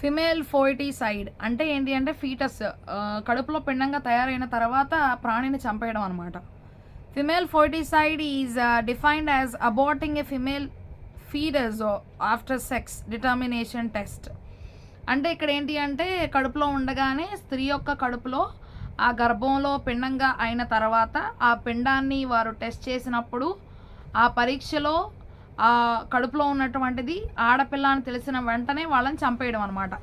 Female ఫోయిటిసైడ్ అంటే ఏంటి అంటే ఫీటస్ కడుపులో పిండంగా తయారైన తర్వాత ప్రాణిని చంపేయడం అనమాట. Female foeticide is defined as aborting a female foetus after sex determination test. అంటే ఇక్కడ ఏంటి అంటే కడుపులో ఉండగానే స్త్రీ యొక్క కడుపులో ఆ గర్భంలో పిండంగా అయిన తర్వాత ఆ పిండాన్ని వారు టెస్ట్ చేసినప్పుడు ఆ పరీక్షలో ఆ కడుపులో ఉన్నటువంటిది ఆడపిల్ల అని తెలిసిన వెంటనే వాళ్ళని చంపేయడం అనమాట.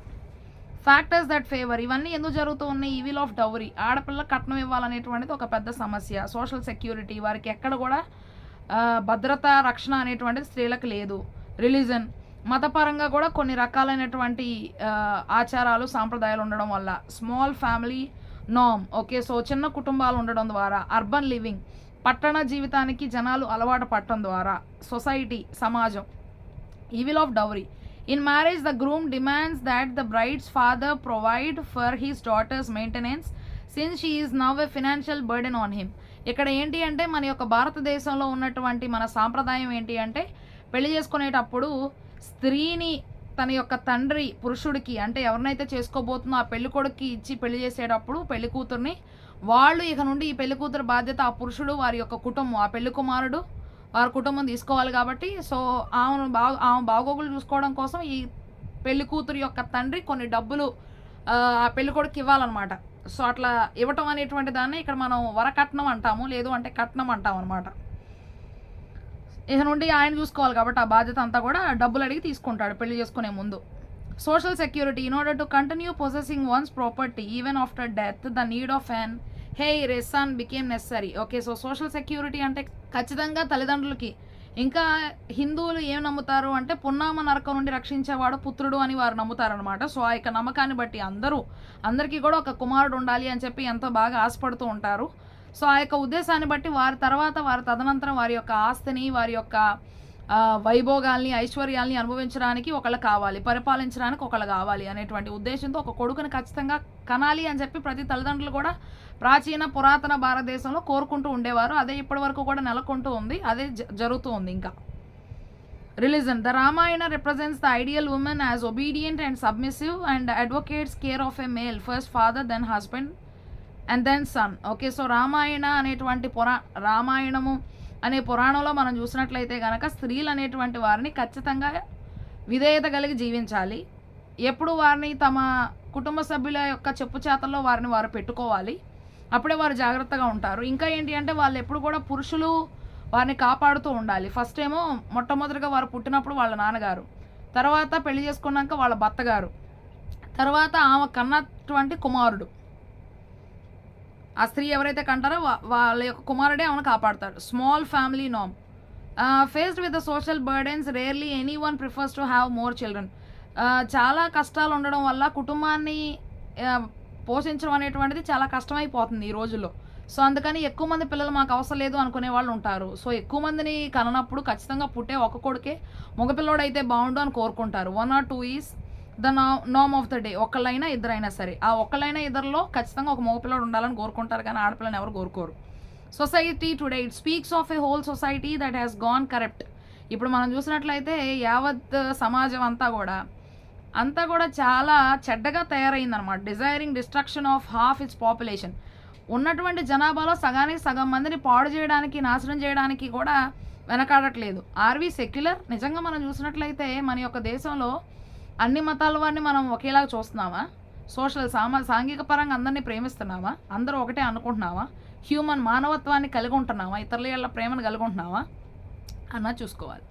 ఫ్యాక్టర్స్ దట్ ఫేవర్, ఇవన్నీ ఎందుకు జరుగుతూ ఉన్నాయి? ఈవిల్ ఆఫ్ డౌరీ, ఆడపిల్ల కట్నం ఇవ్వాలనేటువంటిది ఒక పెద్ద సమస్య. సోషల్ సెక్యూరిటీ, వారికి ఎక్కడ కూడా భద్రత రక్షణ అనేటువంటిది స్త్రీలకు లేదు. రిలీజన్, మతపరంగా కూడా కొన్ని రకాలైనటువంటి ఆచారాలు సాంప్రదాయాలు ఉండడం వల్ల. స్మాల్ ఫ్యామిలీ నామ్, ఓకే, సో చిన్న కుటుంబాలు ఉండడం ద్వారా. అర్బన్ లివింగ్, పట్టణ జీవితానికి జనాలు అలవాటు పట్టడం ద్వారా. సొసైటీ, సమాజం. Evil of dowry, in marriage the groom demands that the brides father provide for his daughters maintenance since she is now a financial burden on him. ఇక్కడ ఏంటి అంటే మన యొక్క భారతదేశంలో ఉన్నటువంటి మన సాంప్రదాయం ఏంటి అంటే పెళ్లి చేసుకునేటప్పుడు స్త్రీని తన యొక్క తండ్రి పురుషుడికి, అంటే ఎవరినైతే చేసుకోబోతుందో ఆ పెళ్లి కొడుక్కి ఇచ్చి పెళ్లి చేసేటప్పుడు పెళ్లి కూతుర్ని వాళ్ళు ఇక నుండి ఈ పెళ్లి కూతురు బాధ్యత ఆ పురుషుడు, వారి యొక్క కుటుంబం, ఆ పెళ్లి కుమారుడు వారి కుటుంబం తీసుకోవాలి. కాబట్టి సో ఆమె బాగోగులు చూసుకోవడం కోసం ఈ పెళ్లి కూతురు యొక్క తండ్రి కొన్ని డబ్బులు ఆ పెళ్లి కొడుకు ఇవ్వాలన్నమాట. సో అట్లా ఇవ్వటం అనేటువంటి దాన్ని ఇక్కడ మనం వరకట్నం అంటాము, లేదు అంటే కట్నం అంటాం అనమాట. ఇక నుండి ఆయన చూసుకోవాలి కాబట్టి ఆ బాధ్యత అంతా కూడా డబ్బులు అడిగి తీసుకుంటాడు పెళ్లి చేసుకునే ముందు. Social security, in order to continue possessing one's property even after death the need of an heir a son became necessary. Okay, so social security అంటే ఖచ్చితంగా తల్లిదండ్రులకి, ఇంకా హిందువులు ఏం నమ్ముతారు అంటే పున్నామ నరకం నుండి రక్షించేవాడు పుత్రుడు అని వారు నమ్ముతారనమాట. సో ఆ యొక్క నమ్మకాన్ని బట్టి అందరికీ కూడా ఒక కుమారుడు ఉండాలి అని చెప్పి ఎంతో బాగా ఆశపడుతూ ఉంటారు. సో ఆ యొక్క ఉద్దేశాన్ని బట్టి వారి తదనంతరం వారి యొక్క ఆస్తిని, వారి యొక్క వైభోగాల్ని, ఐశ్వర్యాల్ని అనుభవించడానికి ఒకళ్ళు కావాలి, పరిపాలించడానికి ఒకళ్ళు కావాలి అనేటువంటి ఉద్దేశంతో ఒక కొడుకుని ఖచ్చితంగా కనాలి అని చెప్పి ప్రతి తల్లిదండ్రులు కూడా ప్రాచీన పురాతన భారతదేశంలో కోరుకుంటూ ఉండేవారు. అదే ఇప్పటి వరకు కూడా నెలకొంటూ ఉంది, అదే జరుగుతూ ఉంది. ఇంకా religion, the Ramayana represents the ideal women as obedient and submissive and advocates care of a male, first father then husband and then son. Okay, so Ramayana అనేటువంటి రామాయణము అనే పురాణంలో మనం చూసినట్లయితే కనుక స్త్రీలు అనేటువంటి వారిని ఖచ్చితంగా విధేయత కలిగి జీవించాలి. ఎప్పుడు వారిని తమ కుటుంబ సభ్యుల యొక్క చెప్పు చేతల్లో వారు పెట్టుకోవాలి, అప్పుడే వారు జాగ్రత్తగా ఉంటారు. ఇంకా ఏంటి అంటే వాళ్ళు ఎప్పుడు కూడా పురుషులు వారిని కాపాడుతూ ఉండాలి. ఫస్ట్ ఏమో మొట్టమొదటిగా వారు పుట్టినప్పుడు వాళ్ళ నాన్నగారు, తర్వాత పెళ్లి చేసుకున్నాక వాళ్ళ భర్తగారు, తర్వాత ఆమె కన్నటువంటి కుమారుడు, ఆ స్త్రీ ఎవరైతే కంటారో వాళ్ళ యొక్క కుమారుడే ఆమెను కాపాడతాడు. స్మాల్ ఫ్యామిలీ నామ్, faced with the social burdens rarely any one prefers to have more children. చాలా కష్టాలు ఉండడం వల్ల కుటుంబాన్ని పోషించడం అనేటువంటిది చాలా కష్టమైపోతుంది ఈ రోజుల్లో. సో అందుకని ఎక్కువ మంది పిల్లలు మాకు అవసరం లేదు అనుకునే వాళ్ళు ఉంటారు. సో ఎక్కువ మందిని కననప్పుడు ఖచ్చితంగా పుట్టే ఒక కొడుకే మగపిల్లోడు అయితే బాగుండు అని కోరుకుంటారు. 1 or 2 ఈజ్ ద నామ్ ఆఫ్ ద డే. ఒకళ్ళైనా ఇద్దరైనా సరే, ఆ ఒకళ్ళైనా ఇద్దరిలో ఖచ్చితంగా ఒక మగపిల్లడు ఉండాలని కోరుకుంటారు, కానీ ఆడపిల్లని ఎవరు కోరుకోరు. Society today, it speaks of a whole society that has gone corrupt. ఇప్పుడు మనం చూసినట్లయితే యావత్ సమాజం అంతా కూడా చాలా చెడ్డగా తయారైందనమాట. Desiring destruction of half its population. ఉన్నటువంటి జనాభాలో సగానికి సగం మందిని పాడు చేయడానికి, నాశనం చేయడానికి కూడా వెనకాడట్లేదు. RV secular? నిజంగా మనం చూసినట్లయితే మన యొక్క దేశంలో అన్ని మతాల వారిని మనం ఒకేలాగా చూస్తున్నామా? సాంఘిక పరంగా అందరినీ ప్రేమిస్తున్నామా? అందరూ ఒకటే అనుకుంటున్నావా? మానవత్వాన్ని కలిగి ఉంటున్నావా? ఇతరుల ప్రేమను కలిగి ఉంటున్నావా అన్నది చూసుకోవాలి.